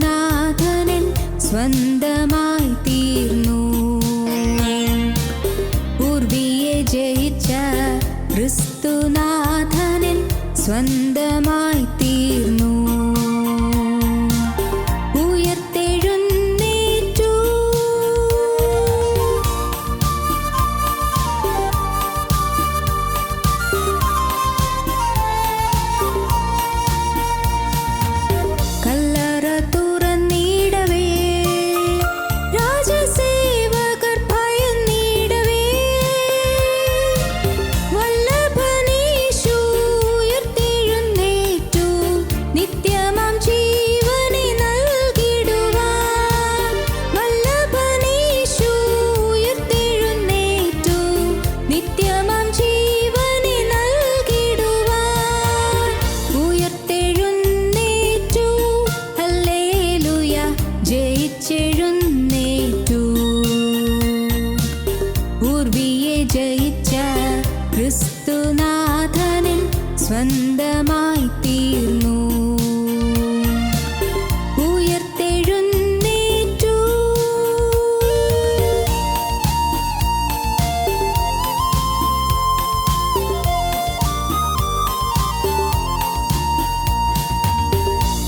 ക്രിസ്തുനാഥനൻ സ്വന്തമായി തീർന്നു. ഉർവിയെ ജയിച്ച ക്രിസ്തുനാഥനൻ സ്വന്തമായി തീർന്നു. ക്രിസ്തുനാഥനൻ സ്വന്തമായി തീർന്നു. ഉയർത്തെഴുന്നേറ്റു.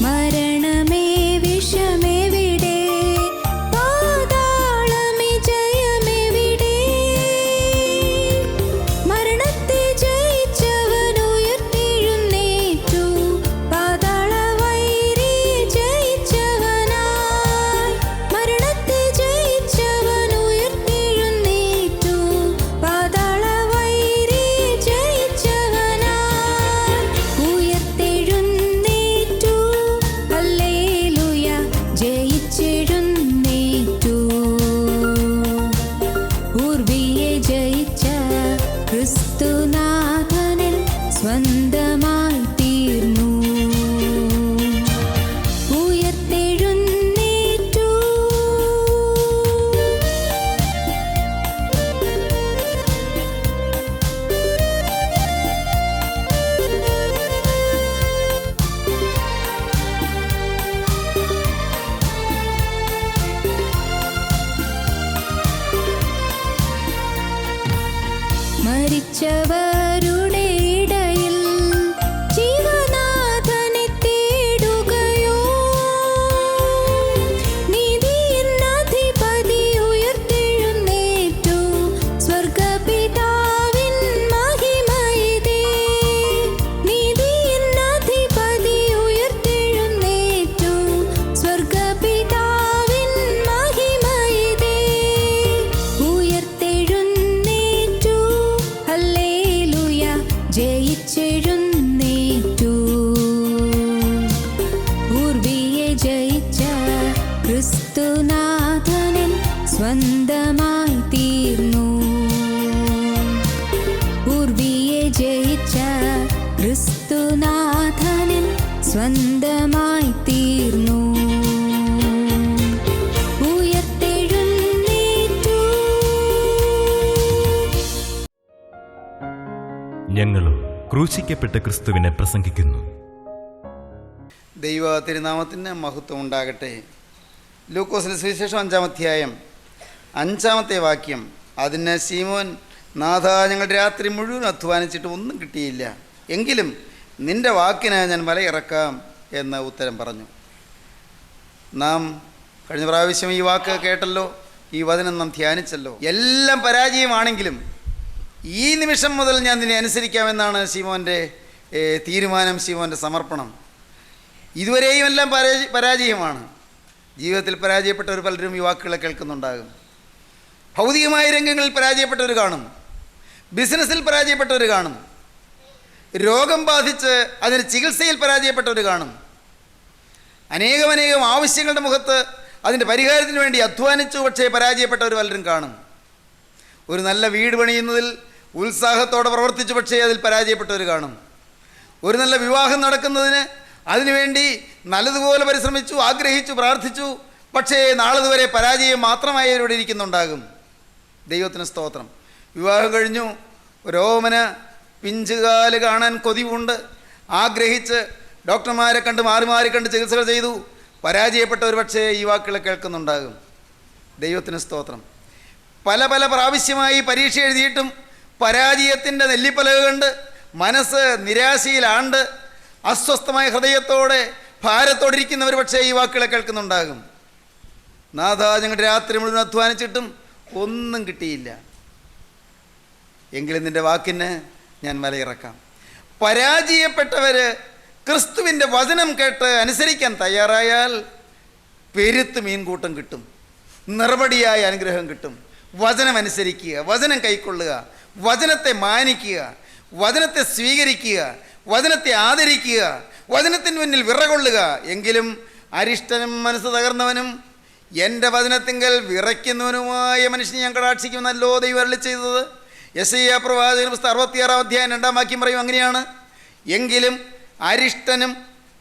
മരണമേ വിഷമെവിടെ, പാതാളമേ ജയമെവിടെ? മരണത്തെ ജയിച്ചവൻ ഉയർത്തെഴുന്നേറ്റു. പാതാള വൈരി ജയിച്ചവനായി. മരണത്തെ ജയിച്ചവൻ ഉയർത്തെഴുന്നേറ്റു. പാതാള വൈരി ജയിച്ചവനായി. ഉയർത്തെഴുന്നേറ്റു. ഹല്ലേലൂയ, ജയിച്ചെഴുന്നേറ്റു. ഉർവിയെ ജയിച്ച ക്രിസ്തുനാഥനൻ സ്വന്തമായി തീർന്നു. ഉയർത്തെഴുന്നേറ്റു. മരിച്ചവരുടെ ഇടയിൽ ജീവനാഥനെ തേടുകയോ? നീതിയിൻ അധിപതി ഉയർത്തെഴുന്നേറ്റു. സ്വർഗ്ഗപിതാവിൻ മഹിമയിതേ. നീതിയിൻ അധിപതി ഉയർത്തെഴുന്നേറ്റു. സ്വർഗ്ഗപിതാവിൻ മഹിമയിതേ. ഉയർത്തെഴുന്നേറ്റു. ഹല്ലേലൂയ, ജയിച്ചെഴുന്നേറ്റു. ഉർവിയെ ജയിച്ച ക്രിസ്തുനാഥനൻ സ്വന്തമായി തീർന്നു. ഉർവിയെ ജയിച്ച ക്രിസ്തുനാഥനൻ സ്വന്തമായി തീർന്നു. ഉയർത്തെഴുന്നേറ്റു. ഞങ്ങളും ക്രൂശിക്കപ്പെട്ട ക്രിസ്തുവിനെ പ്രസംഗിക്കുന്നു. ദൈവ തിരുനാമത്തിന് മഹത്വം ഉണ്ടാകട്ടെ. ലൂക്കോസിന്റെ സുവിശേഷം 5-ാം അധ്യായം 5-ാമത്തെ വാക്യം. അതിന് ശീമോൻ, നാഥ, ഞങ്ങൾ രാത്രി മുഴുവൻ അധ്വാനിച്ചിട്ട് ഒന്നും കിട്ടിയില്ല, എങ്കിലും നിന്റെ വാക്കിന് ഞാൻ മലയിറക്കാം എന്ന് ഉത്തരം പറഞ്ഞു. നാം കഴിഞ്ഞ പ്രാവശ്യം ഈ വാക്ക് കേട്ടല്ലോ, ഈ വചനം നാം ധ്യാനിച്ചല്ലോ. എല്ലാം പരാജയമാണെങ്കിലും ഈ നിമിഷം മുതൽ ഞാൻ നിന്നെ അനുസരിക്കാമെന്നാണ് ശീമോൻ്റെ തീരുമാനം, ശീമോൻ്റെ സമർപ്പണം. ഇതുവരെയും എല്ലാം പരാജയമാണ്. ജീവിതത്തിൽ പരാജയപ്പെട്ടവർ പലരും ഈ വാക്കുകളെ കേൾക്കുന്നുണ്ടാകും. ഭൗതികമായ രംഗങ്ങളിൽ പരാജയപ്പെട്ടവർ കാണും, ബിസിനസ്സിൽ പരാജയപ്പെട്ടവർ കാണും, രോഗം ബാധിച്ച് അതിന് ചികിത്സയിൽ പരാജയപ്പെട്ടവർ കാണും. അനേകം ആവശ്യങ്ങളുടെ മുഖത്ത് അതിൻ്റെ പരിഹാരത്തിന് വേണ്ടി അധ്വാനിച്ചു, പക്ഷേ പരാജയപ്പെട്ടവർ പലരും കാണും. ഒരു നല്ല വീട് പണിയുന്നതിൽ ഉത്സാഹത്തോടെ പ്രവർത്തിച്ചു, പക്ഷേ അതിൽ പരാജയപ്പെട്ടവർ കാണും. ഒരു നല്ല വിവാഹം നടക്കുന്നതിന് അതിനുവേണ്ടി നല്ലതുപോലെ പരിശ്രമിച്ചു, ആഗ്രഹിച്ചു, പ്രാർത്ഥിച്ചു, പക്ഷേ നാളതുവരെ പരാജയം മാത്രമായവരോട് ഇരിക്കുന്നുണ്ടാകും. ദൈവത്തിന് സ്തോത്രം. വിവാഹം കഴിഞ്ഞു, ഓമന പിഞ്ചുകാല് കാണാൻ കൊതിവുണ്ട്, ആഗ്രഹിച്ച് ഡോക്ടർമാരെ കണ്ട് മാറി മാറി കണ്ട് ചികിത്സകൾ ചെയ്തു, പരാജയപ്പെട്ട ഒരു പക്ഷേ ഈ വാക്കുകൾ കേൾക്കുന്നുണ്ടാകും. ദൈവത്തിന് സ്തോത്രം. പല പല പ്രാവശ്യമായി പരീക്ഷ എഴുതിയിട്ടും പരാജയത്തിൻ്റെ നെല്ലിപ്പലക കണ്ട് മനസ്സ് നിരാശയിലാണ്ട് അസ്വസ്ഥമായ ഹൃദയത്തോടെ ഭാരത്തോടിരിക്കുന്നവർ പക്ഷേ ഈ വാക്കുകളെ കേൾക്കുന്നുണ്ടാകും. നാഥ, ഞങ്ങളുടെ രാത്രി മുഴുവൻ അധ്വാനിച്ചിട്ടും ഒന്നും കിട്ടിയില്ല. എങ്കിലും നിൻ്റെ വാക്കിന് ഞാൻ മലയിറക്കാം. പരാജയപ്പെട്ടവർ ക്രിസ്തുവിൻ്റെ വചനം കേട്ട് അനുസരിക്കാൻ തയ്യാറായാൽ പെരുത്ത് മീൻകൂട്ടം കിട്ടും, നിറപടിയായ അനുഗ്രഹം കിട്ടും. വചനം അനുസരിക്കുക, വചനം കൈക്കൊള്ളുക, വചനത്തെ മാനിക്കുക, വചനത്തെ സ്വീകരിക്കുക, വചനത്തെ ആദരിക്കുക, വചനത്തിന് മുന്നിൽ വിറകൊള്ളുക. എങ്കിലും അരിഷ്ടനും മനസ്സ് തകർന്നവനും എൻ്റെ വചനത്തിങ്കൽ വിറയ്ക്കുന്നവനുമായ മനുഷ്യനെ ഞാൻ കടാക്ഷിക്കുമെന്നല്ലോ ദൈവം അരുളി ചെയ്തത്. യെശയ്യാ പ്രവാചകൻ പുസ്തകം 66-ാം അധ്യായം 2-ാം വാക്യം പറയും അങ്ങനെയാണ്. എങ്കിലും അരിഷ്ടനും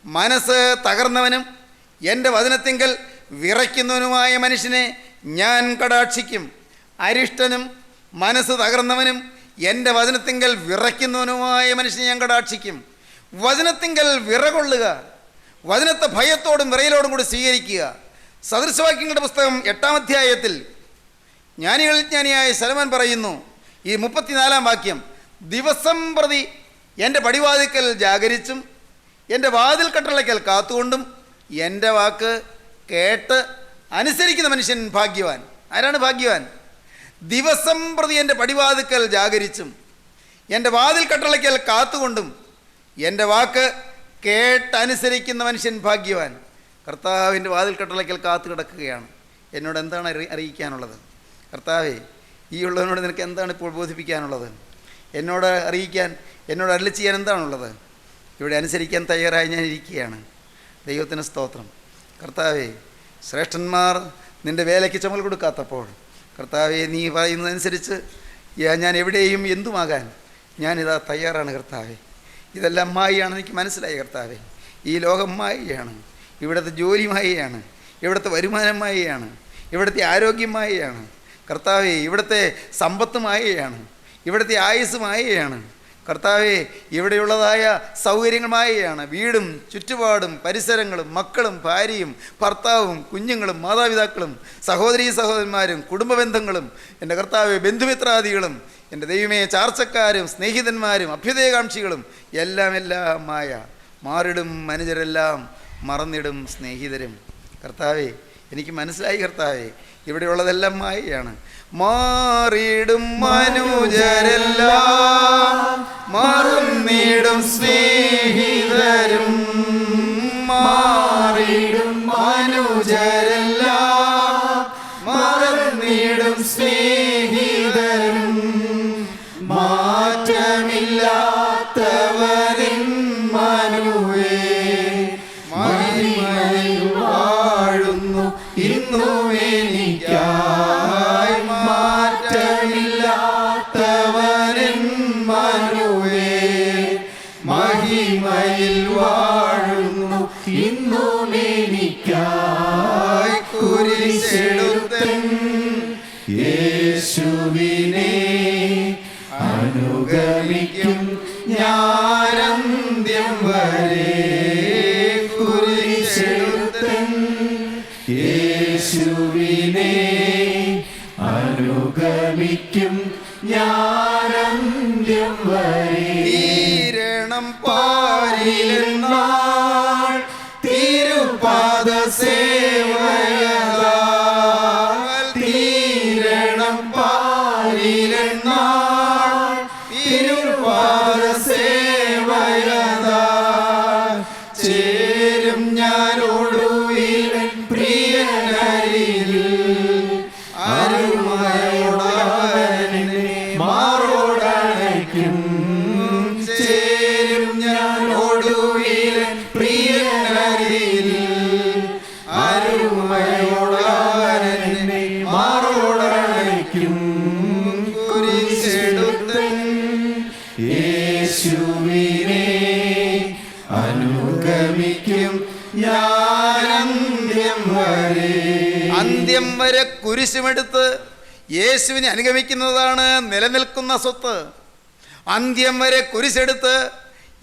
മനസ്സ് തകർന്നവനും എൻ്റെ വചനത്തിങ്കൽ വിറയ്ക്കുന്നവനുമായ മനുഷ്യനെ ഞാൻ കടാക്ഷിക്കും. അരിഷ്ടനും മനസ്സ് തകർന്നവനും എൻ്റെ വചനത്തിങ്കൽ വിറയ്ക്കുന്നവനുമായ മനുഷ്യനെ ഞാൻ കടാക്ഷിക്കും. വചനത്തിങ്കൽ വിറകൊള്ളുക, വചനത്തെ ഭയത്തോടും വിറയലോടും കൂടി സ്വീകരിക്കുക. സദൃശവാക്യങ്ങളുടെ പുസ്തകം 8-ാം അധ്യായത്തിൽ ജ്ഞാനിയായ ശലോമോൻ പറയുന്നു, ഈ 34-ാം വാക്യം, ദിവസം പ്രതി എൻ്റെ പടിവാതിൽക്കൽ ജാഗരിച്ചും എൻ്റെ വാതിൽ കട്ടളയ്ക്കൽ കാത്തുകൊണ്ടും എൻ്റെ വാക്ക് കേട്ട് അനുസരിക്കുന്ന മനുഷ്യൻ ഭാഗ്യവാൻ. ആരാണ് ഭാഗ്യവാൻ? ദിവസം പ്രതി എൻ്റെ പടിവാതിൽക്കൽ ജാഗരിച്ചും എൻ്റെ വാതിൽ കട്ടളയ്ക്കൽ കാത്തുകൊണ്ടും എൻ്റെ വാക്ക് കേട്ടനുസരിക്കുന്ന മനുഷ്യൻ ഭാഗ്യവാൻ. കർത്താവിൻ്റെ വാതിൽ കട്ടളയ്ക്കൽ കാത്തു കിടക്കുകയാണ്. എന്നോട് എന്താണ് അറിയിക്കാനുള്ളത്? കർത്താവേ, ഈ ഉള്ളവനോട് നിനക്ക് എന്താണ് ഇപ്പോൾ ബോധിപ്പിക്കാനുള്ളത്? എന്നോട് അറിയിക്കാൻ, എന്നോട് അരുളി ചെയ്യാൻ എന്താണുള്ളത്? ഇവിടെ അനുസരിക്കാൻ തയ്യാറായി ഞാൻ ഇരിക്കുകയാണ്. ദൈവത്തിന് സ്തോത്രം. കർത്താവേ, ശ്രേഷ്ഠന്മാർ നിൻ്റെ വേലയ്ക്ക് ചുമൽ കൊടുക്കാത്തപ്പോൾ കർത്താവേ, നീ പറയുന്നതനുസരിച്ച് ഞാൻ എവിടെയും എന്തുമാകാൻ ഞാനിതാ തയ്യാറാണ്. കർത്താവേ, ഇതെല്ലാം മായയാണ്, എനിക്ക് മനസ്സിലായി. കർത്താവേ, ഈ ലോകം മായയാണ്, ഇവിടുത്തെ ജോലി മായയാണ്, ഇവിടുത്തെ വരുമാനം മായയാണ്, ഇവിടുത്തെ ആരോഗ്യം മായയാണ്. കർത്താവേ, ഇവിടുത്തെ സമ്പത്ത് മായയാണ്, ഇവിടുത്തെ ആയുസ് മായയാണ്. കർത്താവേ, ഇവിടെയുള്ളതായ സൗകര്യങ്ങൾ മായയാണ്. വീടും ചുറ്റുപാടും പരിസരങ്ങളും മക്കളും ഭാര്യയും ഭർത്താവും കുഞ്ഞുങ്ങളും മാതാപിതാക്കളും സഹോദരീ സഹോദരന്മാരും കുടുംബ ബന്ധങ്ങളും എൻ്റെ കർത്താവേ ബന്ധുമിത്രാദികളും എൻ്റെ ദൈവമേ ചാർച്ചക്കാരും സ്നേഹിതന്മാരും അഭ്യുദയകാംക്ഷികളും എല്ലാം മായ. മാറിടും മനുജരെല്ലാം മറന്നിടും സ്നേഹിതരും. കർത്താവേ, എനിക്ക് മനസ്സിലായി. കർത്താവേ, ഇവിടെയുള്ളതെല്ലാം മായയാണ്. മാറിടും മനുജരെല്ലാം മറന്നിടും സ്നേഹിതരും. മാറിടും മനുജരെല്ലാം മറന്നിടും സ്നേഹിതരും. മാറ്റമില്ലാത്തവരിൻ മനുവേ മഹിമയിൽ വാഴുന്നു ഇന്നും എനിക്കായി. മാറ്റമില്ലാത്തവരിൻ മനുവേ മഹിമയിൽ വാഴുന്നു ഇന്നും എനിക്കായി. കുരിശെടുത്തൻ യേശുവിനെ അനുഗമിക്കും ഞാനന്ത്യം വരെ. കുരിശെടുത്തൻ യേശുവിനെ അനുഗമിക്കും ഞാനന്ത്യം വരെ. തീരണം പാരിലെന്നാൾ തിരുപാദ സേവയാൽ. തീരണം പാരിലെന്നാൾ തിരുപാദ സേവയാൽ. ചേരും ഞാനോടുവിലൻ പ്രിയനരിൽ. അരുമയോടവനെ മാറോടണയ്ക്കും. ചേരും ഞാനോടുവിലൻ പ്രിയനരിൽ. അരുമയോടവനെ മാറോടണയ്ക്കും. കുരിശെടുത്തൻ യേശുവിനെ അനുഗമിക്കും ഞാനന്ത്യം വരെ. അന്ത്യം വരെ കുരിശുമെടുത്ത് യേശുവിനെ അനുഗമിക്കുന്നതാണ് നിലനിൽക്കുന്ന സ്വത്ത്. അന്ത്യം വരെ കുരിശെടുത്ത്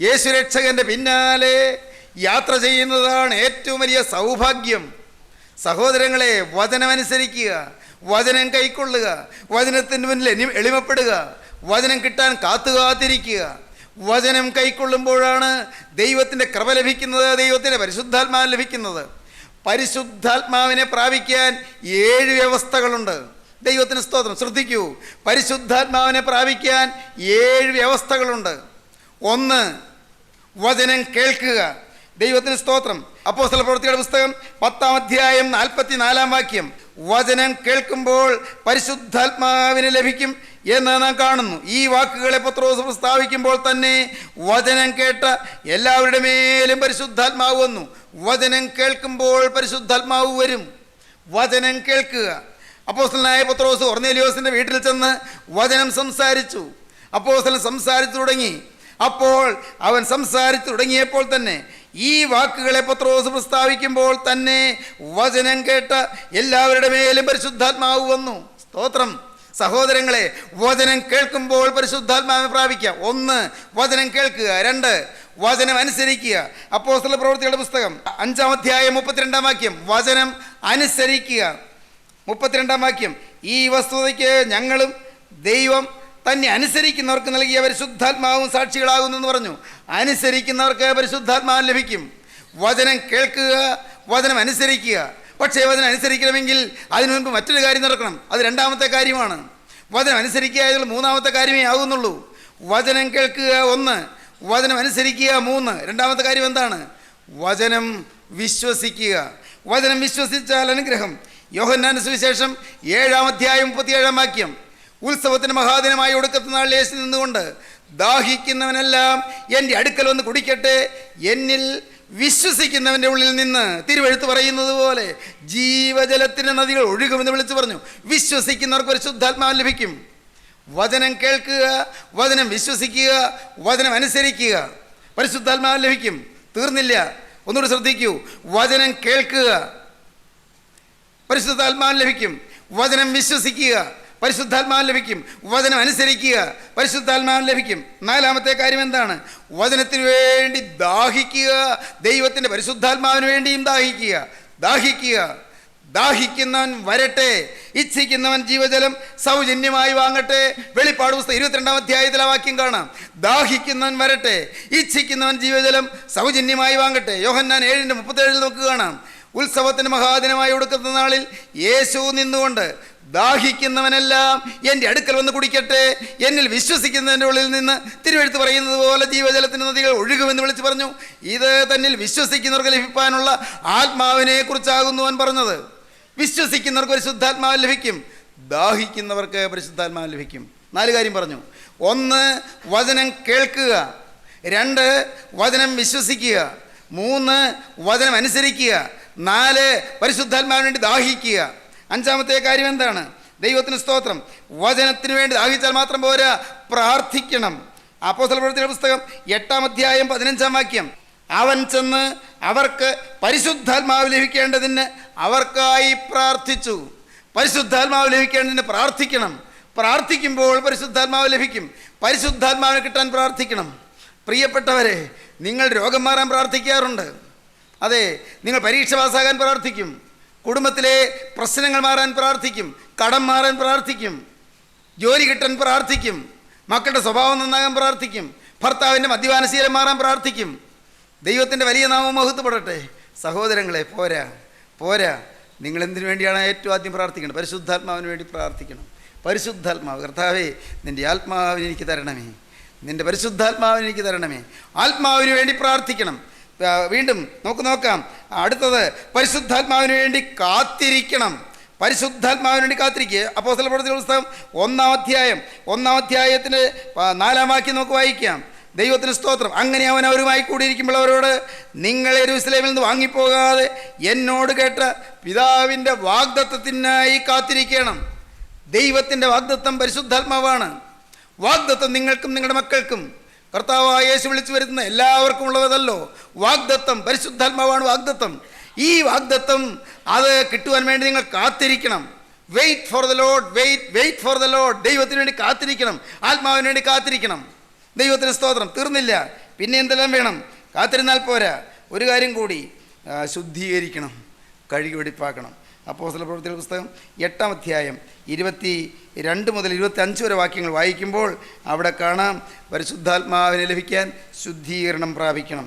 യേശു രക്ഷകൻ്റെ പിന്നാലെ യാത്ര ചെയ്യുന്നതാണ് ഏറ്റവും വലിയ സൗഭാഗ്യം. സഹോദരങ്ങളെ, വചനമനുസരിക്കുക, വചനം കൈക്കൊള്ളുക, വചനത്തിന് മുന്നിൽ എളിമപ്പെടുക, വചനം കിട്ടാൻ കാത്തുകാത്തിരിക്കുക. വചനം കൈക്കൊള്ളുമ്പോഴാണ് ദൈവത്തിൻ്റെ കൃപ ലഭിക്കുന്നത്, ദൈവത്തിൻ്റെ പരിശുദ്ധാത്മാവ് ലഭിക്കുന്നത്. പരിശുദ്ധാത്മാവിനെ പ്രാപിക്കാൻ 7 വ്യവസ്ഥകളുണ്ട്. ദൈവത്തിന് സ്തോത്രം. ശ്രദ്ധിക്കൂ, പരിശുദ്ധാത്മാവിനെ പ്രാപിക്കാൻ 7 വ്യവസ്ഥകളുണ്ട്. 1, വചനം കേൾക്കുക. ദൈവത്തിന് സ്തോത്രം. അപ്പോസ്തലപ്രവൃത്തിയുടെ പുസ്തകം 10-ാം അധ്യായം 44-ാം വാക്യം, വചനം കേൾക്കുമ്പോൾ പരിശുദ്ധാത്മാവിന് ലഭിക്കും എന്ന് നാം കാണുന്നു. ഈ വാക്കുകളെ പത്രോസ് പ്രസ്താവിക്കുമ്പോൾ തന്നെ വചനം കേട്ട എല്ലാവരുടെ മേലും പരിശുദ്ധാത്മാവ് വന്നു. വചനം കേൾക്കുമ്പോൾ പരിശുദ്ധാത്മാവ് വരും. വചനം കേൾക്കുക. അപ്പോസ്തലനായ പത്രോസ് കൊർന്നേലിയോസിൻ്റെ വീട്ടിൽ ചെന്ന് വചനം സംസാരിച്ചു. അപ്പോസ്തലൻ സംസാരിച്ചു തുടങ്ങി. അപ്പോൾ അവൻ സംസാരിച്ചു തുടങ്ങിയപ്പോൾ തന്നെ ഈ വാക്കുകളെ പത്രോസ് പ്രസ്താവിക്കുമ്പോൾ തന്നെ വചനം കേട്ട എല്ലാവരുടെ മേലും പരിശുദ്ധാത്മാവ് വന്നു. സ്തോത്രം. സഹോദരങ്ങളെ, വചനം കേൾക്കുമ്പോൾ പരിശുദ്ധാത്മാവിനെ പ്രാപിക്കുക. 1, വചനം കേൾക്കുക. 2, വചനം അനുസരിക്കുക. അപ്പോസ്തല പ്രവൃത്തികളുടെ പുസ്തകം 5-ാം അധ്യായം 32-ാം വാക്യം, വചനം അനുസരിക്കുക. 32-ാം വാക്യം, ഈ വസ്തുതയ്ക്ക് ഞങ്ങളും ദൈവം തന്നെ അനുസരിക്കുന്നവർക്ക് നൽകിയ പരിശുദ്ധാത്മാവും സാക്ഷികളാകുന്നു എന്ന് പറഞ്ഞു. അനുസരിക്കുന്നവർക്ക് പരിശുദ്ധാത്മാവ് ലഭിക്കും. വചനം കേൾക്കുക, വചനം അനുസരിക്കുക. പക്ഷേ വചനം അനുസരിക്കണമെങ്കിൽ അതിനു മുൻപ് മറ്റൊരു കാര്യം നടക്കണം. അത് 2ാമത്തെ കാര്യമാണ്. വചനം അനുസരിക്കുക എന്നുള്ള 3ാമത്തെ കാര്യമേ ആകുന്നുള്ളൂ. വചനം കേൾക്കുക 1, വചനം അനുസരിക്കുക 3. 2ാമത്തെ കാര്യം എന്താണ്? വചനം വിശ്വസിക്കുക. വചനം വിശ്വസിച്ചാൽ അനുഗ്രഹം. യോഹന്നാന്റെ സുവിശേഷം 7-ാം അധ്യായം 37-ാം വാക്യം, ഉത്സവത്തിന് മഹാദിനമായ ഒടുക്കത്തെ നാളിൽ യേശു നിന്നുകൊണ്ട്, ദാഹിക്കുന്നവനെല്ലാം എൻ്റെ അടുക്കൽ വന്ന് കുടിക്കട്ടെ, എന്നിൽ വിശ്വസിക്കുന്നവൻ്റെ ഉള്ളിൽ നിന്ന് തിരുവെഴുത്ത് പറയുന്നത് പോലെ ജീവജലത്തിൻ്റെ നദികൾ ഒഴുകുമെന്ന് വിളിച്ചു പറഞ്ഞു. വിശ്വസിക്കുന്നവർക്ക് പരിശുദ്ധാത്മാവ് ലഭിക്കും. വചനം കേൾക്കുക, വചനം വിശ്വസിക്കുക, വചനം അനുസരിക്കുക, പരിശുദ്ധാത്മാവ് ലഭിക്കും. തീർന്നില്ല, ഒന്നുകൂടി ശ്രദ്ധിക്കൂ. വചനം കേൾക്കുക, പരിശുദ്ധാത്മാവ് ലഭിക്കും. വചനം വിശ്വസിക്കുക, പരിശുദ്ധാത്മാവ് ലഭിക്കും. വചനം അനുസരിക്കുക, പരിശുദ്ധാത്മാവ് ലഭിക്കും. 4ാമത്തെ കാര്യം എന്താണ്? വചനത്തിന് വേണ്ടി ദാഹിക്കുക. ദൈവത്തിൻ്റെ പരിശുദ്ധാത്മാവിന് വേണ്ടിയും ദാഹിക്കുക. ദാഹിക്കുക. ദാഹിക്കുന്നവൻ വരട്ടെ, ഇച്ഛിക്കുന്നവൻ ജീവജലം സൗജന്യമായി വാങ്ങട്ടെ. വെളിപ്പാട് പുസ്തകം 22-ാം അധ്യായത്തിലെ വാക്യം കാണാം. ദാഹിക്കുന്നവൻ വരട്ടെ, ഇച്ഛിക്കുന്നവൻ ജീവജലം സൗജന്യമായി വാങ്ങട്ടെ. യോഹന്നാൻ 7:37 നമുക്ക് കാണാം. ഉത്സവത്തിന് മഹാദിനമായി ഒടുക്കത്തെ നാളിൽ യേശു നിന്നുകൊണ്ട്, ദാഹിക്കുന്നവനെല്ലാം എൻ്റെ അടുക്കൽ വന്ന് കുടിക്കട്ടെ, എന്നിൽ വിശ്വസിക്കുന്നതിൻ്റെ ഉള്ളിൽ നിന്ന് തിരുവെഴുത്ത് പറയുന്നത് പോലെ ജീവജലത്തിൻ്റെ നദികൾ ഒഴുകുമെന്ന് വിളിച്ചു പറഞ്ഞു. ഇത് തന്നിൽ വിശ്വസിക്കുന്നവർക്ക് ലഭിക്കാനുള്ള ആത്മാവിനെ കുറിച്ചാകുന്നു അവൻ പറഞ്ഞത്. വിശ്വസിക്കുന്നവർക്ക് പരിശുദ്ധാത്മാവ് ലഭിക്കും, ദാഹിക്കുന്നവർക്ക് പരിശുദ്ധാത്മാവ് ലഭിക്കും. 4 കാര്യം പറഞ്ഞു. 1, വചനം കേൾക്കുക. 2, വചനം വിശ്വസിക്കുക. 3, വചനം അനുസരിക്കുക. 4, പരിശുദ്ധാത്മാവിന് വേണ്ടി ദാഹിക്കുക. 5ാമത്തെ കാര്യം എന്താണ്? ദൈവത്തിന് സ്തോത്രം. വചനത്തിന് വേണ്ടി ദാഹിച്ചാൽ മാത്രം പോരാ, പ്രാർത്ഥിക്കണം. അപ്പോസ്തലപ്രവൃത്തികളുടെ പുസ്തകം 8-ാം അധ്യായം 15-ാം വാക്യം, അവൻ ചെന്ന് അവർക്ക് പരിശുദ്ധാത്മാവ് ലഭിക്കേണ്ടതിന് അവർക്കായി പ്രാർത്ഥിച്ചു. പരിശുദ്ധാത്മാവ് ലഭിക്കേണ്ടതിന് പ്രാർത്ഥിക്കണം. പ്രാർത്ഥിക്കുമ്പോൾ പരിശുദ്ധാത്മാവ് ലഭിക്കും. പരിശുദ്ധാത്മാവിനെ കിട്ടാൻ പ്രാർത്ഥിക്കണം. പ്രിയപ്പെട്ടവരെ, നിങ്ങൾ രോഗം മാറാൻ പ്രാർത്ഥിക്കാറുണ്ട്. അതെ, നിങ്ങൾ പരീക്ഷ പാസ്സാകാൻ പ്രാർത്ഥിക്കും. കുടുംബത്തിലെ പ്രശ്നങ്ങൾ മാറാൻ പ്രാർത്ഥിക്കും. കടം മാറാൻ പ്രാർത്ഥിക്കും. ജോലി കിട്ടാൻ പ്രാർത്ഥിക്കും. മക്കളുടെ സ്വഭാവം നന്നാകാൻ പ്രാർത്ഥിക്കും. ഭർത്താവിൻ്റെ മദ്യപാനശീലം മാറാൻ പ്രാർത്ഥിക്കും. ദൈവത്തിൻ്റെ വലിയ നാമം മഹത്വപ്പെടട്ടെ. സഹോദരങ്ങളെ, പോരാ പോരാ. നിങ്ങൾ എന്തിനു വേണ്ടിയാണ് ഏറ്റവും ആദ്യം പ്രാർത്ഥിക്കേണ്ടത്? പരിശുദ്ധാത്മാവിന് വേണ്ടി പ്രാർത്ഥിക്കണം. പരിശുദ്ധാത്മാവ്, കർത്താവേ, നിൻ്റെ ആത്മാവിനെ എനിക്ക് തരണമേ, നിൻ്റെ പരിശുദ്ധാത്മാവിനെ എനിക്ക് തരണമേ. ആത്മാവിന് വേണ്ടി പ്രാർത്ഥിക്കണം. വീണ്ടും നമുക്ക് നോക്കാം. അടുത്തത്, പരിശുദ്ധാത്മാവിന് വേണ്ടി കാത്തിരിക്കണം. പരിശുദ്ധാത്മാവിന് വേണ്ടി കാത്തിരിക്കുക. അപ്പോസ്തലപ്രവൃത്തികളുടെ പുസ്തകം 1-ാം അധ്യായം 1-ാം അധ്യായത്തിൻ്റെ 4-ാം വാക്യം നമുക്ക് വായിക്കാം. ദൈവത്തിന് സ്തോത്രം. അങ്ങനെ അവൻ അവരുമായി കൂടിയിരിക്കുമ്പോൾ അവരോട്, നിങ്ങൾ യെരൂശലേമിൽ നിന്ന് വാങ്ങിപ്പോകാതെ എന്നോട് കേട്ട പിതാവിൻ്റെ വാഗ്ദത്തത്തിനായി കാത്തിരിക്കണം. ദൈവത്തിൻ്റെ വാഗ്ദത്തം പരിശുദ്ധാത്മാവാണ്. വാഗ്ദത്തം നിങ്ങൾക്കും നിങ്ങളുടെ മക്കൾക്കും കർത്താവായ യേശു വിളിച്ചു വരുത്തുന്ന എല്ലാവർക്കും ഉള്ളതല്ലോ വാഗ്ദത്തം. പരിശുദ്ധാത്മാവാണ് വാഗ്ദത്തം. ഈ വാഗ്ദത്തം അത് കിട്ടുവാൻ വേണ്ടി നിങ്ങൾ കാത്തിരിക്കണം. Wait for the lord, wait for the lord. ദൈവത്തിന് വേണ്ടി കാത്തിരിക്കണം. ആത്മാവിന് വേണ്ടി കാത്തിരിക്കണം. ദൈവത്തിന് സ്തോത്രം. തീർന്നില്ല, പിന്നെ എന്തെല്ലാം വേണം? കാത്തിരുന്നാൽ പോരാ. ഒരു കാര്യം കൂടി, ശുദ്ധീകരിക്കണം, കഴുകി വെടിപ്പാക്കണം. അപ്പോസ്തല പ്രവൃത്തികളുടെ പുസ്തകം 8-ാം അധ്യായം 22 മുതൽ 25 വരെ വാക്യങ്ങൾ വായിക്കുമ്പോൾ അവിടെ കാണാം, പരിശുദ്ധാത്മാവിനെ ലഭിക്കാൻ ശുദ്ധീകരണം പ്രാപിക്കണം.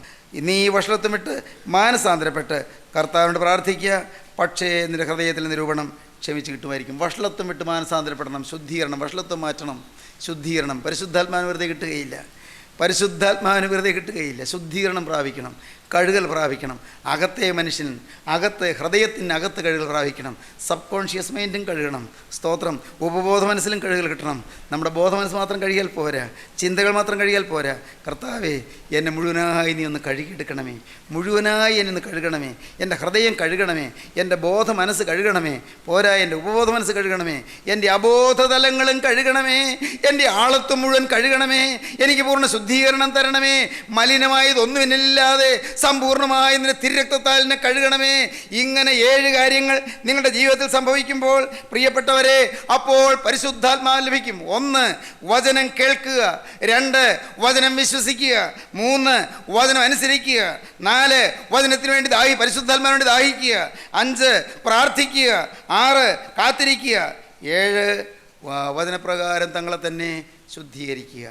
നീ വഷളത്വം വിട്ട് മാനസാന്തരപ്പെട്ട് കർത്താവിനോട് പ്രാർത്ഥിക്കുക, പക്ഷേ നിന്റെ ഹൃദയത്തിൽ നിരൂപണം ക്ഷമിച്ച് കിട്ടുമായിരിക്കും. വഷളത്വം വിട്ട് മാനസാന്തരപ്പെടണം, ശുദ്ധീകരണം, വഷളത്വം മാറ്റണം, ശുദ്ധീകരണം. പരിശുദ്ധാത്മാവിന് വെറുതെ കിട്ടുകയില്ല, പരിശുദ്ധാത്മാവിന് വെറുതെ കിട്ടുകയില്ല. ശുദ്ധീകരണം പ്രാപിക്കണം, കഴുകൽ പ്രാപിക്കണം. അകത്തെ മനുഷ്യൻ, ഹൃദയത്തിനകത്ത് കഴുകൽ പ്രാപിക്കണം. സബ് കോൺഷ്യസ് മൈൻഡും കഴുകണം. സ്തോത്രം. ഉപബോധ മനസ്സിലും കഴുകൽ കിട്ടണം. നമ്മുടെ ബോധ മനസ്സ് മാത്രം കഴുകിയാൽ പോരാ, ചിന്തകൾ മാത്രം കഴുകിയാൽ പോരാ. കർത്താവേ, എന്നെ മുഴുവനായി നീ ഒന്ന് കഴുകിയെടുക്കണമേ, മുഴുവനായി എന്നെ ഒന്ന് കഴുകണമേ, എൻ്റെ ഹൃദയം കഴുകണമേ, എൻ്റെ ബോധ മനസ്സ് കഴുകണമേ, പോരാ എൻ്റെ ഉപബോധ മനസ്സ് കഴുകണമേ, എൻ്റെ അബോധതലങ്ങളും കഴുകണമേ, എൻ്റെ ആളത്വം മുഴുവൻ കഴുകണമേ, എനിക്ക് പൂർണ്ണ ശുദ്ധീകരണം തരണമേ, മലിനമായതൊന്നും എന്നില്ലാതെ സമ്പൂർണ്ണമായി നിന്റെ തിരുരക്തത്താൽ എന്നെ കഴുകണമേ. ഇങ്ങനെ 7 കാര്യങ്ങൾ നിങ്ങളുടെ ജീവിതത്തിൽ സംഭവിക്കുമ്പോൾ പ്രിയപ്പെട്ടവരെ, അപ്പോൾ പരിശുദ്ധാത്മാവ് ലഭിക്കും. 1, വചനം കേൾക്കുക. 2, വചനം വിശ്വസിക്കുക. 3, വചനം അനുസരിക്കുക. 4, വചനത്തിന് വേണ്ടി പരിശുദ്ധാത്മാവിന് വേണ്ടി ദാഹിക്കുക. 5, പ്രാർത്ഥിക്കുക. 6, കാത്തിരിക്കുക. 7, വചനപ്രകാരം തങ്ങളെ തന്നെ ശുദ്ധീകരിക്കുക.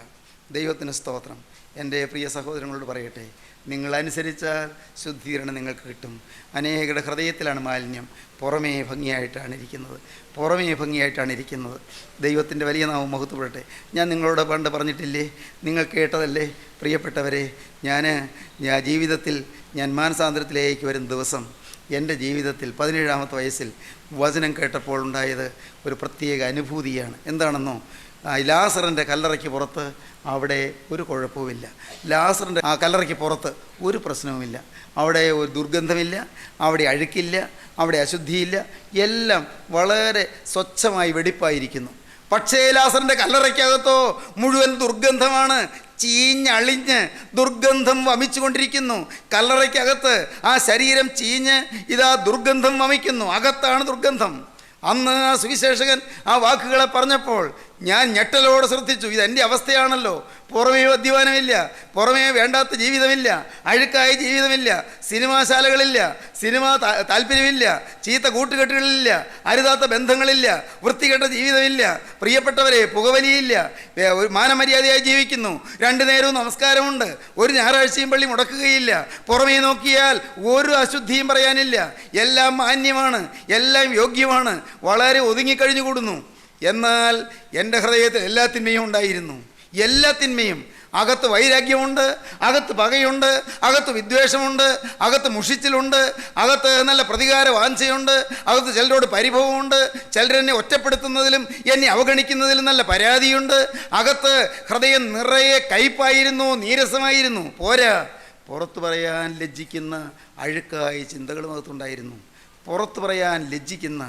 ദൈവത്തിന് സ്തോത്രം. എൻ്റെ പ്രിയ സഹോദരങ്ങളോട് പറയട്ടെ, നിങ്ങൾ അനുസരിച്ചാൽ ശുദ്ധീകരണം നിങ്ങൾക്ക് കിട്ടും. അനേകരുടെ ഹൃദയത്തിലാണ് മാലിന്യം, പുറമേ ഭംഗിയായിട്ടാണ് ഇരിക്കുന്നത്. ദൈവത്തിൻ്റെ വലിയ നാമം മഹത്വപ്പെടട്ടെ. ഞാൻ നിങ്ങളോട് പണ്ട് പറഞ്ഞിട്ടില്ലേ, നിങ്ങൾ കേട്ടതല്ലേ പ്രിയപ്പെട്ടവരെ, ഞാൻ ജീവിതത്തിൽ മാനസാന്തരത്തിലേക്ക് വരുന്ന ദിവസം, എൻ്റെ ജീവിതത്തിൽ 17-ാമത്തെ വയസ്സിൽ വചനം കേട്ടപ്പോൾ ഉണ്ടായത് ഒരു പ്രത്യേക അനുഭൂതിയാണ്. എന്താണെന്നോ, ലാസറിൻ്റെ കല്ലറയ്ക്ക് പുറത്ത് അവിടെ ഒരു കുഴപ്പവുമില്ല. ലാസറിൻ്റെ ആ കല്ലറയ്ക്ക് പുറത്ത് ഒരു പ്രശ്നവുമില്ല. അവിടെ ഒരു ദുർഗന്ധമില്ല, അവിടെ അഴുക്കില്ല, അവിടെ അശുദ്ധിയില്ല, എല്ലാം വളരെ സ്വച്ഛമായി വെടിപ്പായിരിക്കുന്നു. പക്ഷേ ലാസറിൻ്റെ കല്ലറയ്ക്കകത്തോ മുഴുവൻ ദുർഗന്ധമാണ്. ചീഞ്ഞളിഞ്ഞ് ദുർഗന്ധം വമിച്ചുകൊണ്ടിരിക്കുന്നു. കല്ലറയ്ക്കകത്ത് ആ ശരീരം ചീഞ്ഞ് ഇതാ ദുർഗന്ധം വമിക്കുന്നു. അകത്താണ് ദുർഗന്ധം. അന്ന് ആ സുവിശേഷകൻ ആ വാക്കുകളെ പറഞ്ഞപ്പോൾ ഞാൻ ഞെട്ടലോടെ ശ്രദ്ധിച്ചു. ഇതെൻ്റെ അവസ്ഥയാണല്ലോ. പുറമേ മദ്യപാനമില്ല, പുറമേ വേണ്ടാത്ത ജീവിതമില്ല, അഴുക്കായ ജീവിതമില്ല, സിനിമാശാലകളില്ല, സിനിമ താല്പര്യമില്ല, ചീത്ത കൂട്ടുകെട്ടുകളില്ല, അരുതാത്ത ബന്ധങ്ങളില്ല, വൃത്തികെട്ട ജീവിതമില്ല. പ്രിയപ്പെട്ടവരെ, പുകവലിയില്ല, മാനമര്യാദയായി ജീവിക്കുന്നു, 2 നേരവും നമസ്കാരമുണ്ട്, ഒരു ഞായറാഴ്ചയും പള്ളി മുടക്കുകയില്ല, പുറമേ നോക്കിയാൽ ഒരു അശുദ്ധിയും പറയാനില്ല, എല്ലാം മാന്യമാണ്, എല്ലാം യോഗ്യമാണ്, വളരെ ഒതുങ്ങിക്കഴിഞ്ഞുകൂടുന്നു. എന്നാൽ എൻ്റെ ഹൃദയത്തിൽ എല്ലാ തിന്മയും ഉണ്ടായിരുന്നു, എല്ലാ തിന്മയും. അകത്ത് വൈരാഗ്യമുണ്ട്, അകത്ത് പകയുണ്ട്, അകത്ത് വിദ്വേഷമുണ്ട്, അകത്ത് മുഷിച്ചിലുണ്ട്, അകത്ത് നല്ല പ്രതികാര വാഞ്ചയുണ്ട്, അകത്ത് ചിലരോട് പരിഭവമുണ്ട്, ചിലരെന്നെ ഒറ്റപ്പെടുത്തുന്നതിലും എന്നെ അവഗണിക്കുന്നതിലും നല്ല പരാതിയുണ്ട്. അകത്ത് ഹൃദയം നിറയെ കയ്പായിരുന്നു, നീരസമായിരുന്നു. പോരാ, പുറത്തു പറയാൻ ലജ്ജിക്കുന്ന അഴുക്കായ ചിന്തകളും അകത്തുണ്ടായിരുന്നു. പുറത്തു പറയാൻ ലജ്ജിക്കുന്ന,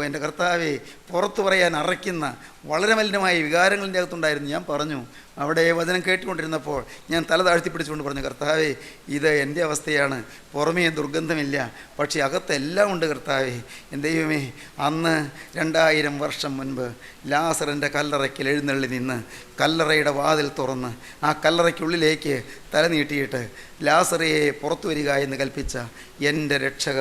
എൻ്റെ കർത്താവേ, പുറത്തു പറയാൻ അറയ്ക്കുന്ന വളരെ മലിനമായ വികാരങ്ങളിൻ്റെ അകത്തുണ്ടായിരുന്നു. ഞാൻ പറഞ്ഞു, അവിടെ വചനം കേട്ടുകൊണ്ടിരുന്നപ്പോൾ ഞാൻ തല താഴ്ത്തിപ്പിടിച്ചുകൊണ്ട് പറഞ്ഞു, കർത്താവേ, ഇത് എൻ്റെ അവസ്ഥയാണ്. പുറമേ ദുർഗന്ധമില്ല, പക്ഷേ അകത്തെല്ലാം ഉണ്ട് കർത്താവേ. എൻ്റെ ദൈവമേ, അന്ന് 2000 വർഷം മുൻപ് ലാസറിൻ്റെ കല്ലറയ്ക്കൽ എഴുന്നള്ളി നിന്ന് കല്ലറയുടെ വാതിൽ തുറന്ന് ആ കല്ലറയ്ക്കുള്ളിലേക്ക് തല നീട്ടിയിട്ട് ലാസറയെ പുറത്തു വരിക എന്ന് കൽപ്പിച്ച എൻ്റെ രക്ഷക,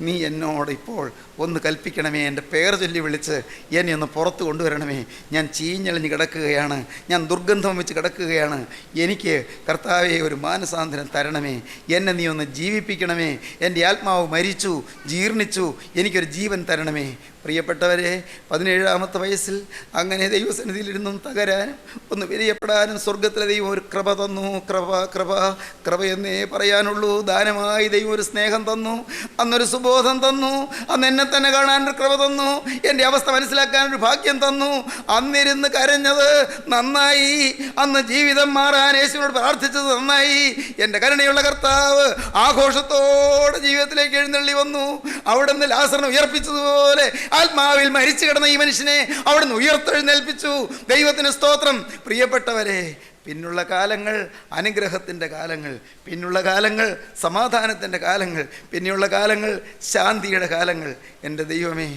നീ എന്നോട് ഇപ്പോൾ ഒന്ന് കൽപ്പിക്കണമേ, എൻ്റെ പേർ ചൊല്ലി വിളിച്ച് എന്നെ ഒന്ന് പുറത്ത് കൊണ്ടുവരണമേ. ഞാൻ ചീഞ്ഞളിഞ്ഞ് കിടക്കുകയാണ്, ഞാൻ ദുർഗന്ധം വെച്ച് കിടക്കുകയാണ്. എനിക്ക് കർത്താവെ ഒരു മാനസാന്തരം തരണമേ, എന്നെ നീ ഒന്ന് ജീവിപ്പിക്കണമേ. എൻ്റെ ആത്മാവ് മരിച്ചു, ജീർണിച്ചു, എനിക്കൊരു ജീവൻ തരണമേ. പ്രിയപ്പെട്ടവരെ, 17-ാമത്തെ വയസ്സിൽ അങ്ങനെ ദൈവസന്നിധിയിലിരുന്നും തകരാനും ഒന്ന് വിരിയപ്പെടാനും സ്വർഗത്തിലെ ദൈവം ഒരു കൃപ തന്നു. കൃപ എന്നേ പറയാനുള്ളൂ. ദാനമായി ദൈവം ഒരു സ്നേഹം തന്നു, അന്നൊരു സുബോധം തന്നു, അന്ന് എന്നെ തന്നെ കാണാനൊരു കൃപ തന്നു, എൻ്റെ അവസ്ഥ മനസ്സിലാക്കാനൊരു ഭാഗ്യം തന്നു. അന്നിരുന്ന് കരഞ്ഞത് നന്നായി, അന്ന് ജീവിതം മാറാൻ യേശുവിനോട് പ്രാർത്ഥിച്ചത് നന്നായി. എൻ്റെ കരുണയുള്ള കർത്താവ് ആഘോഷത്തോടെ ജീവിതത്തിലേക്ക് എഴുന്നള്ളി വന്നു. അവിടെ നിന്ന് ലാസറിനെ ഉയർപ്പിച്ചതുപോലെ ആത്മാവിൽ മരിച്ചു കിടന്ന ഈ മനുഷ്യനെ അവിടുന്ന് ഉയർത്തെഴുന്നേൽപ്പിച്ചു. ദൈവത്തിന് സ്തോത്രം. പ്രിയപ്പെട്ടവരെ, പിന്നുള്ള കാലങ്ങൾ അനുഗ്രഹത്തിൻ്റെ കാലങ്ങൾ, പിന്നുള്ള കാലങ്ങൾ സമാധാനത്തിൻ്റെ കാലങ്ങൾ, പിന്നെയുള്ള കാലങ്ങൾ ശാന്തിയുടെ കാലങ്ങൾ. എൻ്റെ ദൈവമേ,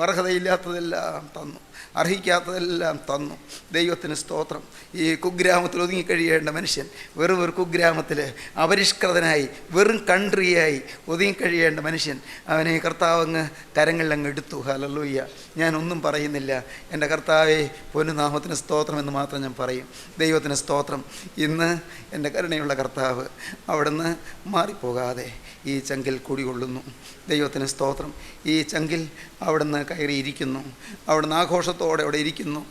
അർഹതയില്ലാത്തതെല്ലാം തന്നു, അർഹിക്കാത്തതെല്ലാം തന്നു. ദൈവത്തിന് സ്തോത്രം. ഈ കുഗ്രാമത്തിൽ ഒതുങ്ങിക്കഴിയേണ്ട മനുഷ്യൻ വെറും ഒരു കുഗ്രാമത്തിൽ അപരിഷ്കൃതനായി വെറും കൺട്രിയായി ഒതുങ്ങിക്കഴിയേണ്ട മനുഷ്യൻ, അവനെ കർത്താവങ്ങ് കരങ്ങളിലങ്ങ് എടുത്തു. ഹല്ലേലൂയ. ഞാനൊന്നും പറയുന്നില്ല. എൻ്റെ കർത്താവേ, പൊന്നുനാമത്തിന് സ്തോത്രം എന്ന് മാത്രം ഞാൻ പറയും. ദൈവത്തിന് സ്തോത്രം. ഇന്ന് എൻ്റെ കരുണയുള്ള കർത്താവ് അവിടുന്ന് മാറിപ്പോകാതെ ഈ ചങ്കിൽ കുടികൊള്ളുന്നു. ദൈവത്തിന് സ്തോത്രം. ഈ ചങ്കിൽ അവിടുന്ന് കയറിയിരിക്കുന്നു. അവിടുന്ന് ആഘോഷത്തോടെ അവിടെ ഇരിക്കുന്നു.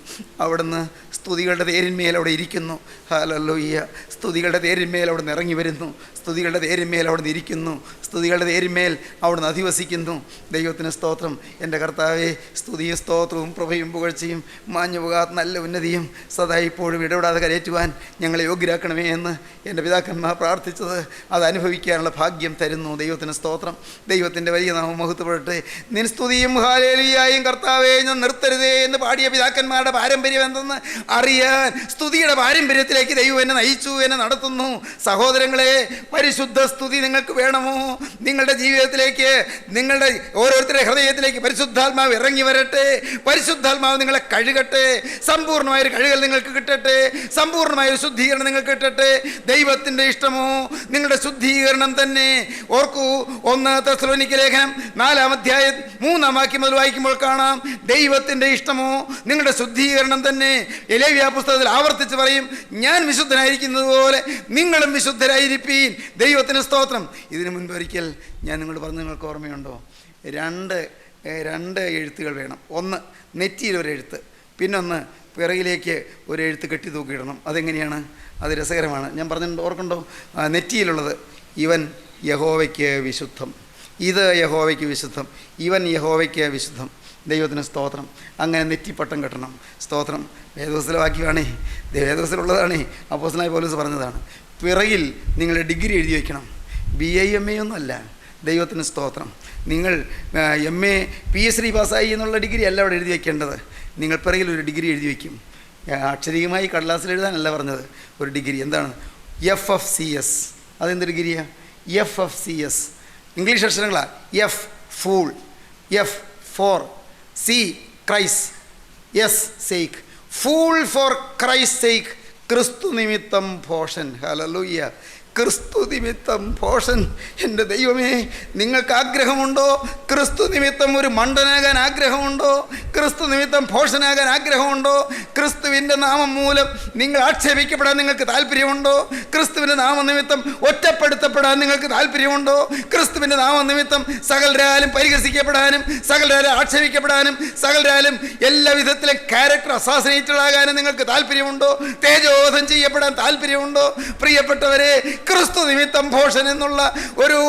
അവിടുന്ന് സ്തുതികളുടെ തേരിന്മേൽ അവിടെ ഇരിക്കുന്നു. ഹല്ലേലൂയ. സ്തുതികളുടെ തേരിന്മേൽ അവിടുന്ന് ഇറങ്ങി വരുന്നു. സ്തുതികളുടെ തേരിന്മേൽ അവിടുന്ന് ഇരിക്കുന്നു. സ്തുതികളുടെ തേരിന്മേൽ അവിടുന്ന് അധിവസിക്കുന്നു. ദൈവത്തിന് സ്തോത്രം. എൻ്റെ കർത്താവെ, സ്തുതിയും സ്തോത്രവും പ്രഭയും പുകഴ്ചയും മാഞ്ഞു പോകാത്ത നല്ല ഉന്നതിയും സദാ ഇപ്പോഴും ഇടപെടാതെ കരയേറ്റുവാൻ ഞങ്ങളെ യോഗ്യരാക്കണമേ എന്ന് എൻ്റെ പിതാക്കന്മാർ പ്രാർത്ഥിച്ചത് അത് അനുഭവിക്കാനുള്ള ഭാഗ്യം തരുന്നു. ദൈവത്തിന് സ്തോത്രം. ദൈവത്തിൻ്റെ വലിയ നാമം മഹത്വപ്പെടട്ടെ. നിൻ സ്തുതിയും ഹല്ലേലൂയയും കർത്താവേ ഞാൻ നിർത്തരുതേ എന്ന് പാടിയ പിതാക്കന്മാരുടെ പാരമ്പര്യം എന്തെന്ന് അറിയാൻ സ്തുതിയുടെ പാരമ്പര്യത്തിലേക്ക് ദൈവം എന്നെ നയിച്ചു, എന്നെ നടത്തുന്നു. സഹോദരങ്ങളെ, പരിശുദ്ധ സ്തുതി നിങ്ങൾക്ക് വേണമോ? നിങ്ങളുടെ ജീവിതത്തിലേക്ക്, നിങ്ങളുടെ ഓരോരുത്തരുടെ ഹൃദയത്തിലേക്ക് പരിശുദ്ധാത്മാവ് ഇറങ്ങി വരട്ടെ. പരിശുദ്ധാത്മാവ് നിങ്ങളെ കഴുകട്ടെ. സമ്പൂർണ്ണമായൊരു കഴുകൽ നിങ്ങൾക്ക് കിട്ടട്ടെ. സമ്പൂർണ്ണമായൊരു ശുദ്ധീകരണം നിങ്ങൾക്ക് കിട്ടട്ടെ. ദൈവത്തിൻ്റെ ഇഷ്ടമോ നിങ്ങളുടെ ശുദ്ധീകരണം തന്നെ. ഓർക്കൂ, 1 തെസ്സലോനിക്ക ലേഖനം 4-ാം അധ്യായം 3-ാം വാക്യം മുതൽ വായിക്കുമ്പോൾ കാണാം, ദൈവത്തിൻ്റെ ഇഷ്ടമോ നിങ്ങളുടെ ശുദ്ധീകരണം തന്നെ. ലേവ്യ പുസ്തകത്തിൽ ആവർത്തിച്ച് പറയും, ഞാൻ വിശുദ്ധനായിരിക്കുന്നത് പോലെ നിങ്ങളും വിശുദ്ധരായിരിപ്പീൻ. ദൈവത്തിന് സ്തോത്രം. ഇതിനു മുൻപ് ഒരിക്കൽ ഞാൻ നിങ്ങളോട് പറഞ്ഞു, നിങ്ങൾക്ക് ഓർമ്മയുണ്ടോ? രണ്ട് എഴുത്തുകൾ വേണം. ഒന്ന് നെറ്റിയിൽ ഒരു എഴുത്ത്, പിന്നൊന്ന് പിറകിലേക്ക് ഒരു എഴുത്ത് കെട്ടി തൂക്കിയിടണം. അതെങ്ങനെയാണ്? അത് രസകരമാണ്. ഞാൻ പറഞ്ഞിട്ടുണ്ട്, ഓർക്കുണ്ടോ? നെറ്റിയിലുള്ളത് ഇവൻ യഹോവയ്ക്ക് വിശുദ്ധം, ഇത് യഹോവയ്ക്ക് വിശുദ്ധം, ഇവൻ യഹോവയ്ക്ക് വിശുദ്ധം. ദൈവത്തിന് സ്തോത്രം. അങ്ങനെ നെറ്റിപ്പട്ടം കെട്ടണം. സ്തോത്രം. വേദോസിലെ വാക്യമാണേ, വേദോസിലുള്ളതാണേ, അപ്പോസ്തലനായ പൗലോസ് പറഞ്ഞതാണ്. പിറകിൽ നിങ്ങൾ ഡിഗ്രി എഴുതി വയ്ക്കണം. BA ഒന്നും അല്ല. ദൈവത്തിന് സ്തോത്രം. നിങ്ങൾ MA PhD പാസ്സായി എന്നുള്ള ഡിഗ്രി അല്ല അവിടെ എഴുതി വയ്ക്കേണ്ടത്. നിങ്ങൾ പിറകിൽ ഒരു ഡിഗ്രി എഴുതി വയ്ക്കും. അക്ഷരികമായി കടലാസിൽ എഴുതാനല്ല പറഞ്ഞത്. ഒരു ഡിഗ്രി. എന്താണ്? FFCS. അതെന്ത് ഡിഗ്രിയാണ്? FFCS. ഇംഗ്ലീഷ് അക്ഷരങ്ങളാണ്. F fool, F for, C Christ, S sake. Fool for Christ sake. ക്രിസ്തു നിമിത്തം ഭോഷൻ. ഹല്ലേലൂയ. ക്രിസ്തു നിമിത്തം ഭോഷൻ. എൻ്റെ ദൈവമേ, നിങ്ങൾക്ക് ആഗ്രഹമുണ്ടോ? ക്രിസ്തു നിമിത്തം ഒരു മണ്ടനാകാൻ ആഗ്രഹമുണ്ടോ? ക്രിസ്തു നിമിത്തം ഭോഷനാകാൻ ആഗ്രഹമുണ്ടോ? ക്രിസ്തുവിൻ്റെ നാമം മൂലം നിങ്ങൾ ആക്ഷേപിക്കപ്പെടാൻ നിങ്ങൾക്ക് താല്പര്യമുണ്ടോ? ക്രിസ്തുവിൻ്റെ നാമനിമിത്തം ഒറ്റപ്പെടുത്തപ്പെടാൻ നിങ്ങൾക്ക് താല്പര്യമുണ്ടോ? ക്രിസ്തുവിൻ്റെ നാമനിമിത്തം സകലരാലും പരിഹസിക്കപ്പെടാനും സകലരാലും ആക്ഷേപിക്കപ്പെടാനും സകലരാലും എല്ലാ വിധത്തിലും ക്യാരക്ടർ അസാസിനേറ്റഡാകാനും നിങ്ങൾക്ക് താല്പര്യമുണ്ടോ? തേജോധം ചെയ്യപ്പെടാൻ താല്പര്യമുണ്ടോ? പ്രിയപ്പെട്ടവരെ, ക്രിസ്തു നിമിത്തം ഭോഷൻ എന്നുള്ള ഒരു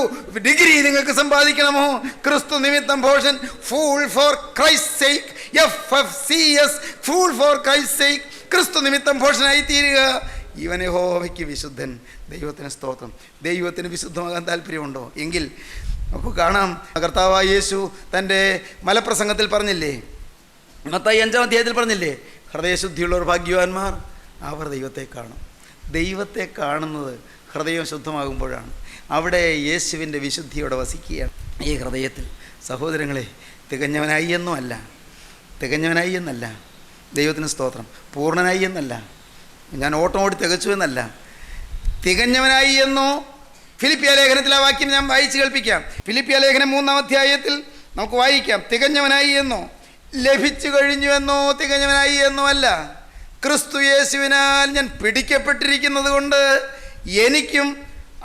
ഡിഗ്രി നിങ്ങൾക്ക് സമ്പാദിക്കണമോ? ക്രിസ്തു നിമിത്തം ഭോഷൻ. Fool for Christ sake. FFCS. Fool for Christ sake. ക്രിസ്തു നിമിത്തം ഭോഷനായി തീരുക. ഇവൻ യഹോവയ്ക്ക് വിശുദ്ധൻ. ദൈവത്തിന് സ്തോത്രം. ദൈവത്തിന് വിശുദ്ധമാകാൻ താല്പര്യമുണ്ടോ? എങ്കിൽ നമുക്ക് കാണാം, കർത്താവായ യേശു തൻ്റെ മലപ്രസംഗത്തിൽ പറഞ്ഞില്ലേ, മത്തായി 5-ാം അധ്യായത്തിൽ പറഞ്ഞില്ലേ, ഹൃദയശുദ്ധിയുള്ളവർ ഭാഗ്യവാന്മാർ, അവർ ദൈവത്തെ കാണും. ദൈവത്തെ കാണുന്നത് ഹൃദയം ശുദ്ധമാകുമ്പോഴാണ്. അവിടെ യേശുവിൻ്റെ വിശുദ്ധിയോടെ വസിക്കുകയാണ് ഈ ഹൃദയത്തിൽ. സഹോദരങ്ങളെ, തികഞ്ഞവനായി എന്നല്ല, ദൈവത്തിന് സ്തോത്രം, പൂർണ്ണനായി എന്നല്ല, ഞാൻ ഓട്ടം ഓടി തികച്ചു എന്നല്ല, തികഞ്ഞവനായി എന്നോ. ഫിലിപ്പിയ ലേഖനത്തിൽ ആ വാക്യം ഞാൻ വായിച്ച് കേൾപ്പിക്കാം. ഫിലിപ്പിയ ലേഖനം 3-ാം അധ്യായത്തിൽ നമുക്ക് വായിക്കാം. തികഞ്ഞവനായി എന്നോ, ലഭിച്ചു കഴിഞ്ഞു എന്നോ, തികഞ്ഞവനായി എന്നോ അല്ല. ക്രിസ്തു യേശുവിനാൽ ഞാൻ പിടിക്കപ്പെട്ടിരിക്കുന്നത് കൊണ്ട് എനിക്കും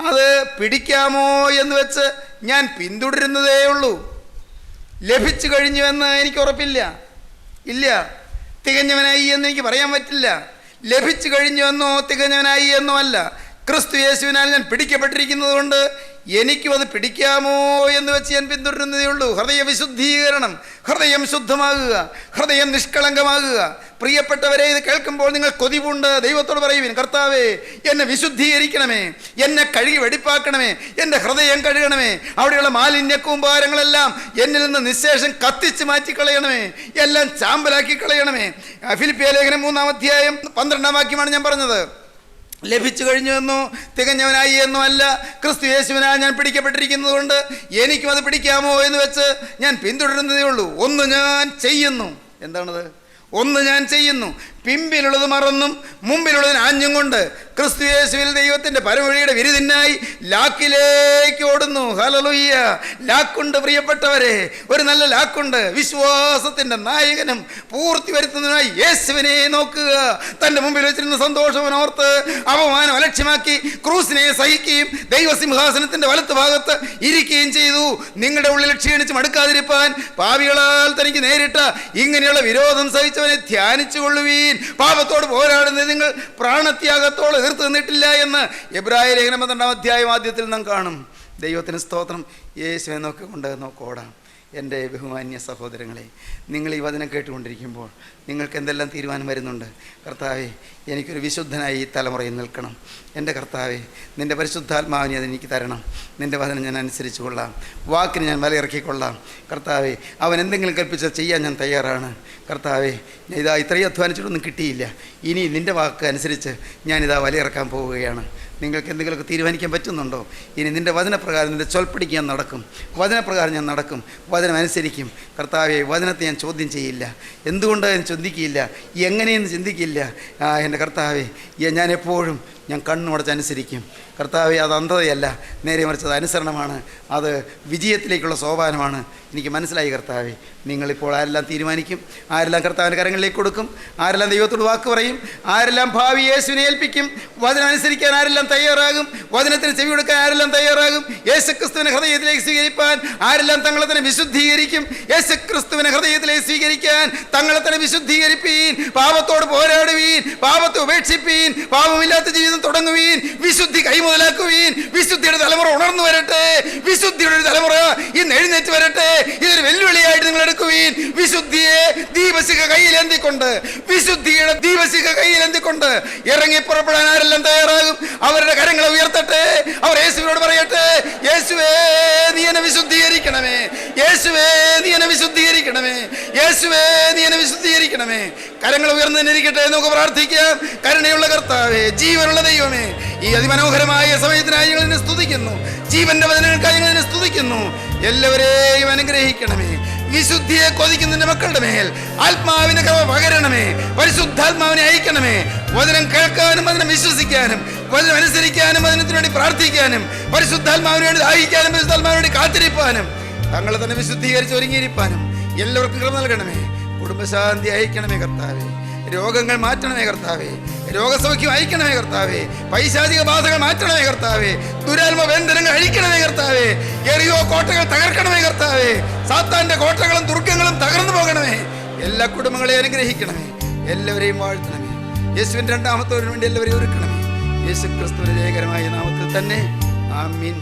അത് പിടിക്കാമോ എന്ന് വെച്ച് ഞാൻ പിന്തുടരുന്നതേ ഉള്ളൂ. ലഭിച്ചു കഴിഞ്ഞു എന്ന് എനിക്ക് ഉറപ്പില്ല. തികഞ്ഞവനായി എന്ന് എനിക്ക് പറയാൻ പറ്റില്ല. ലഭിച്ചു കഴിഞ്ഞു എന്നോ തികഞ്ഞവനായി എന്നോ അല്ല. ക്രിസ്തു യേശുവിനാൽ ഞാൻ പിടിക്കപ്പെട്ടിരിക്കുന്നത് കൊണ്ട് എനിക്കും അത് പിടിക്കാമോ എന്ന് വെച്ച് ഞാൻ പിന്തുടരുന്നതേ ഉള്ളൂ. ഹൃദയ വിശുദ്ധീകരണം, ഹൃദയം ശുദ്ധമാകുക, ഹൃദയം നിഷ്കളങ്കമാകുക. പ്രിയപ്പെട്ടവരെ, ഇത് കേൾക്കുമ്പോൾ നിങ്ങൾ കൊതിവുണ്ട്. ദൈവത്തോട് പറയുവിൻ, കർത്താവേ, എന്നെ വിശുദ്ധീകരിക്കണമേ, എന്നെ കഴുകി വെടിപ്പാക്കണമേ, എൻ്റെ ഹൃദയം കഴുകണമേ, അവിടെയുള്ള മാലിന്യ കൂമ്പാരങ്ങളെല്ലാം എന്നിൽ നിന്ന് നിശേഷം കത്തിച്ച് മാറ്റിക്കളയണമേ, എല്ലാം ചാമ്പലാക്കി കളയണമേ. ഫിലിപ്പിയ ലേഖനം 3-ാം അധ്യായം 12-ാം വാക്യമാണ് ഞാൻ പറഞ്ഞത്. ലഭിച്ചു കഴിഞ്ഞു എന്നോ തികഞ്ഞവനായി എന്നോ അല്ല, ക്രിസ്തു യേശുവിനാൽ ഞാൻ പിടിക്കപ്പെട്ടിരിക്കുന്നത് കൊണ്ട് എനിക്കും അത് പിടിക്കാമോ എന്ന് വെച്ച് ഞാൻ പിന്തുടരുന്നതേ ഉള്ളൂ. ഒന്ന് ഞാൻ ചെയ്യുന്നു. എന്താണത്? ഒന്ന് ഞാൻ ചെയ്യുന്നു, പിമ്പിലുള്ളത് മറന്നും മുമ്പിലുള്ളതിന് ആഞ്ഞും കൊണ്ട് ക്രിസ്തു യേശുവിൽ ദൈവത്തിൻ്റെ പരമവഴിയുടെ വിരുദിനായി ലാക്കിലേക്ക് ഓടുന്നു. ഹല്ലേലൂയ! ലാക്കുണ്ട് പ്രിയപ്പെട്ടവരെ, ഒരു നല്ല ലാക്കുണ്ട്. വിശ്വാസത്തിൻ്റെ നായകനും പൂർത്തി വരുത്തുന്നതിനായി യേശുവിനെ നോക്കുക. തൻ്റെ മുമ്പിൽ വെച്ചിരുന്ന സന്തോഷം ഓർത്ത് അപമാനം അലക്ഷ്യമാക്കി ക്രൂസിനെ സഹിക്കുകയും ദൈവസിംഹാസനത്തിൻ്റെ വലത്ത് ഭാഗത്ത് ഇരിക്കുകയും ചെയ്തു. നിങ്ങളുടെ ഉള്ളിൽ ക്ഷീണിച്ച് മടുക്കാതിരിപ്പാൻ പാപികളാൽ തനിക്ക് നേരിട്ട ഇങ്ങനെയുള്ള വിരോധം സഹിച്ചവനെ ധ്യാനിച്ചു കൊള്ളുവീൻ. പാപത്തോട് പോരാടുന്നത് നിങ്ങൾ പ്രാണത്യാഗത്തോട് എതിർത്ത് നിന്നിട്ടില്ല എന്ന് എബ്രായ ലേഖനം 12-ാം അധ്യായം ആദ്യത്തിൽ നാം കാണും. ദൈവത്തിന് സ്തോത്രം. യേശുവിനെ നോക്കിക്കൊണ്ട് നോക്കോടാം. എൻ്റെ ബഹുമാന്യ സഹോദരങ്ങളെ, നിങ്ങൾ ഈ വചനം കേട്ടുകൊണ്ടിരിക്കുമ്പോൾ നിങ്ങൾക്ക് എന്തെല്ലാം തീരുമാനം വരുന്നുണ്ട്? കർത്താവേ, എനിക്കൊരു വിശുദ്ധനായി ഈ തലമുറയിൽ നിൽക്കണം. എൻ്റെ കർത്താവേ, നിൻ്റെ പരിശുദ്ധാത്മാവിനെ അതെനിക്ക് തരണം. നിൻ്റെ വചനം ഞാൻ അനുസരിച്ച് കൊള്ളാം, വാക്കിന് ഞാൻ വിലയിറക്കിക്കൊള്ളാം. കർത്താവേ, അവൻ എന്തെങ്കിലും കൽപ്പിച്ചാൽ ചെയ്യാൻ ഞാൻ തയ്യാറാണ്. കർത്താവേ, ഇതാ ഇത്രയും അധ്വാനിച്ചിട്ടൊന്നും കിട്ടിയില്ല, ഇനി നിൻ്റെ വാക്ക് അനുസരിച്ച് ഞാനിതാ വിലയിറക്കാൻ പോവുകയാണ്. നിങ്ങൾക്ക് എന്തെങ്കിലുമൊക്കെ തീരുമാനിക്കാൻ പറ്റുന്നുണ്ടോ? ഇനി നിൻ്റെ വചനപ്രകാരം നിൻ്റെ ചൊൽപ്പടിക്ക് ഞാൻ നടക്കും, വചനപ്രകാരം ഞാൻ നടക്കും, വചനം അനുസരിക്കും. കർത്താവെ, വചനത്തെ ഞാൻ ചോദ്യം ചെയ്യില്ല. എന്തുകൊണ്ട് ഞാൻ ചിന്തിക്കില്ല, എങ്ങനെയെന്ന് ചിന്തിക്കില്ല. എൻ്റെ കർത്താവെ, ഞാൻ എപ്പോഴും ഞാൻ കണ്ണുമടച്ച് അനുസരിക്കും. കർത്താവെ, അത് അന്ധതയല്ല, നേരെ മറിച്ചത് അനുസരണമാണ്, അത് വിജയത്തിലേക്കുള്ള സോപാനമാണ്. എനിക്ക് മനസ്സിലായി കർത്താവെ. നിങ്ങളിപ്പോൾ ആരെല്ലാം തീരുമാനിക്കും, ആരെല്ലാം കർത്താവിൻ്റെ കരങ്ങളിലേക്ക് കൊടുക്കും, ആരെല്ലാം ദൈവത്തോട് വാക്ക് പറയും, ആരെല്ലാം ഭാവി യേശുവിനെ ഏൽപ്പിക്കും, വചനം അനുസരിക്കാൻ ആരെല്ലാം തയ്യാറാകും, വചനത്തിന് ചെവി കൊടുക്കാൻ ആരെല്ലാം തയ്യാറാകും, യേശുക്രിസ്തുവിനെ ഹൃദയത്തിലേക്ക് സ്വീകരിപ്പാൻ ആരെല്ലാം തങ്ങളെ തന്നെ വിശുദ്ധീകരിക്കും. യേശുക്രിസ്തുവിനെ ഹൃദയത്തിലേക്ക് സ്വീകരിക്കാൻ തങ്ങളെ തന്നെ വിശുദ്ധീകരിപ്പീൻ. പാപത്തോട് പോരാടുവീൻ, പാപത്തെ ഉപേക്ഷിപ്പീൻ, പാപമില്ലാത്ത ജീവിതം തുടങ്ങുവീൻ, വിശുദ്ധി കൈമുതലാക്കുവീൻ. വിശുദ്ധിയുടെ തലമുറ ഉണർന്നു വരട്ടെ, വിശുദ്ധിയുടെ ഒരു തലമുറ ഇന്ന് എഴുന്നേറ്റ് വരട്ടെ. ഇതൊരു വെല്ലുവിളിയായിട്ട് നിങ്ങൾ എടുക്കുവീൻ. വിശുദ്ധിയെ ദീപശിഖ കയ്യിലെന്തിക്കൊണ്ട്, വിശുദ്ധിയുടെ ദീപശിഖ കയ്യിലെന്തിക്കൊണ്ട് ഇറങ്ങി പുറപ്പെടാൻ ആരെല്ലാം തയ്യാറാകും? അവരുടെ കരങ്ങളെ ഉയർത്തട്ടെ, അവർ യേശുവിനോട് പറയട്ടെ, യേശുവേ നീ എന്നെ വിശുദ്ധീകരിക്കണമേ, യേശുവേ നീ എന്നെ വിശുദ്ധീകരിക്കണമേ, യേശുവേ നീ എന്നെ വിശുദ്ധീകരിക്കണമേ. കരങ്ങൾ ഉയർന്നിരിക്കട്ടെ, നമുക്ക് പ്രാർത്ഥിക്കാം. കരുണയുള്ള കർത്താവേ, ജീവനുള്ള ദൈവമേ, ഈ അതിമനോഹരമായ സമയത്തിനായി ഞങ്ങൾ നിന്നെ സ്തുതിക്കുന്നു, ജീവന്റെ വചനങ്ങൾക്കായി ഞങ്ങൾ നിന്നെ സ്തുതിക്കുന്നു. എല്ലാവരെയും അനുഗ്രഹിക്കണമേ. വിശുദ്ധിയെ കൊതിക്കുന്നതിന്റെ മക്കളുടെ മേൽ ആത്മാവിനെ കൃപ പകരണമേ. പരിശുദ്ധാത്മാവിനെ അയക്കണമേ. വചനം കേൾക്കാനും അതിനെ വിശ്വസിക്കാനും വചനം അനുസരിക്കാനും വചനത്തിനു വേണ്ടി പ്രാർത്ഥിക്കാനും പരിശുദ്ധാത്മാവിന് വേണ്ടി ദാഹിക്കാനും പരിശുദ്ധാത്മാവിന് വേണ്ടി കാത്തിരിപ്പാനും തങ്ങളെ തന്നെ വിശുദ്ധീകരിച്ച് ഒരുങ്ങിയിരിപ്പാനും എല്ലാവർക്കും കൃപ നൽകണമേ. കുടുംബശാന്തി അയക്കണമേ കർത്താവേ. രോഗങ്ങൾ മാറ്റണമേ കർത്താവേ. രോഗസൗഖ്യം അയക്കണമേ കർത്താവേ. പൈശാചിക ബാധകൾ മാറ്റണമേ കർത്താവേ. ദുരാത്മ ബന്ധനങ്ങൾ അഴിക്കണമേ കർത്താവേ. എറിയോ കോട്ടകൾ തകർക്കണമേ കർത്താവേ. സാത്താന്റെ കോട്ടകളും ദുർഗങ്ങളും തകർന്നു പോകണമേ. എല്ലാ കുടുംബങ്ങളെയും അനുഗ്രഹിക്കണമേ. എല്ലാവരെയും വാഴ്ത്തണമേ. യേശുവിന്റെ രണ്ടാമത്തോടിനു വേണ്ടി എല്ലാവരെയും ഒരുക്കണമേ. യേശു ക്രിസ്തുവിന്റെ ജയകരമായ നാമത്തിൽ തന്നെ. ആമീൻ.